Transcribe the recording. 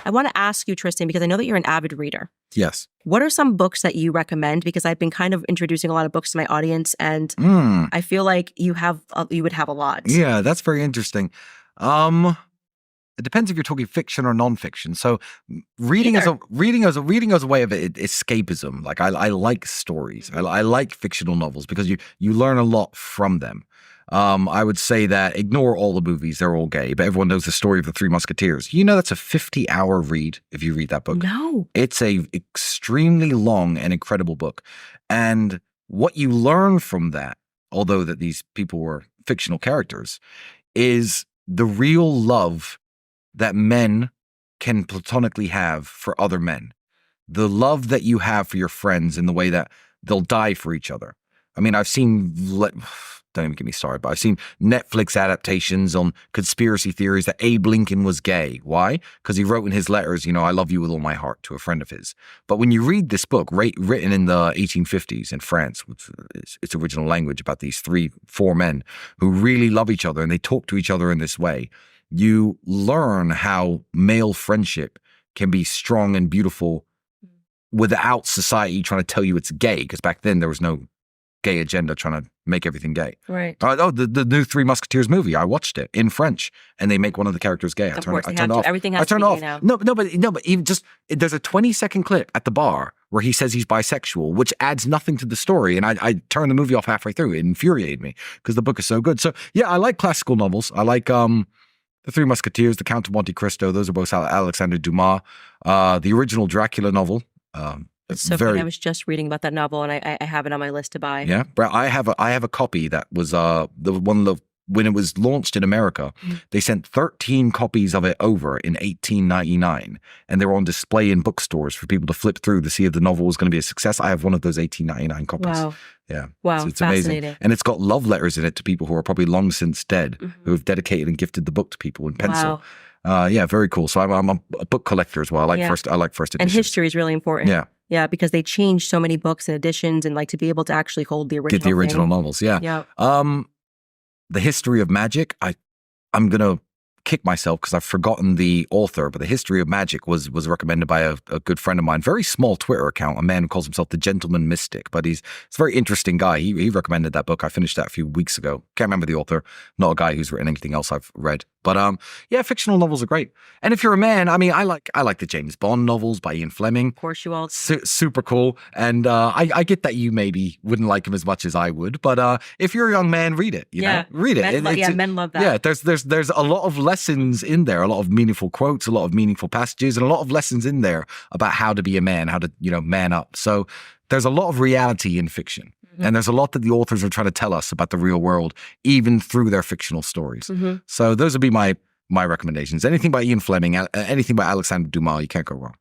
I want to ask you, Tristan, because I know that you're an avid reader. Yes. What are some books that you recommend? Because I've been kind of introducing a lot of books to my audience, and I feel like you would have a lot. Yeah, that's very interesting. It depends if you're talking fiction or nonfiction. So reading as a way of escapism. Like I like stories. I like fictional novels because you learn a lot from them. I would say that ignore all the movies; they're all gay. But everyone knows the story of the Three Musketeers. You know that's a 50-hour read if you read that book. No, it's a extremely long and incredible book. And what you learn from that, although that these people were fictional characters, is the real love that men can platonically have for other men. The love that you have for your friends in the way that they'll die for each other. I mean, I've seen, don't even get me started, but I've seen Netflix adaptations on conspiracy theories that Abe Lincoln was gay. Why? Because he wrote in his letters, I love you with all my heart to a friend of his. But when you read this book, written in the 1850s in France, which is its original language, about these four men who really love each other and they talk to each other in this way, you learn how male friendship can be strong and beautiful without society trying to tell you it's gay, because back then there was no gay agenda trying to make everything gay. Right. The new Three Musketeers movie, I watched it in French, and they make one of the characters gay. I turned off. Everything has to be gay now. No, but even just there's a 20-second clip at the bar where he says he's bisexual, which adds nothing to the story, and I turned the movie off halfway through. It infuriated me because the book is so good. So yeah, I like classical novels. I like The Three Musketeers, The Count of Monte Cristo. Those are both Alexander Dumas. The original Dracula novel. It's so funny. I was just reading about that novel, and I have it on my list to buy. Yeah, but I have a copy that was the one when it was launched in America. They sent 13 copies of it over in 1899, and they were on display in bookstores for people to flip through to see if the novel was going to be a success. I have one of those 1899 copies. Wow. Yeah. Wow. So it's fascinating. amazing. And it's got love letters in it to people who are probably long since dead, who have dedicated and gifted the book to people in pencil. Wow. Yeah, very cool. So I'm a book collector as well. I like first editions. And history is really important. Yeah. Yeah, because they changed so many books and editions, and like to be able to actually hold the original. Get the original novels. Yeah. Yeah. The History of Magic. I'm gonna kick myself because I've forgotten the author, but The History of Magic was recommended by a good friend of mine. Very small Twitter account, a man who calls himself the Gentleman Mystic, but he's a very interesting guy. He recommended that book. I finished that a few weeks ago. Can't remember the author. Not a guy who's written anything else I've read. But yeah, fictional novels are great. And if you're a man, I mean, I like the James Bond novels by Ian Fleming. Of course you all. Super cool. And I get that you maybe wouldn't like him as much as I would, but if you're a young man, read it. You know? Read it. Men love that. Yeah, there's a lot of lessons in there, a lot of meaningful quotes, a lot of meaningful passages, and a lot of lessons in there about how to be a man, how to man up. So there's a lot of reality in fiction. And there's a lot that the authors are trying to tell us about the real world, even through their fictional stories. So those would be my recommendations. Anything by Ian Fleming, anything by Alexander Dumas, you can't go wrong.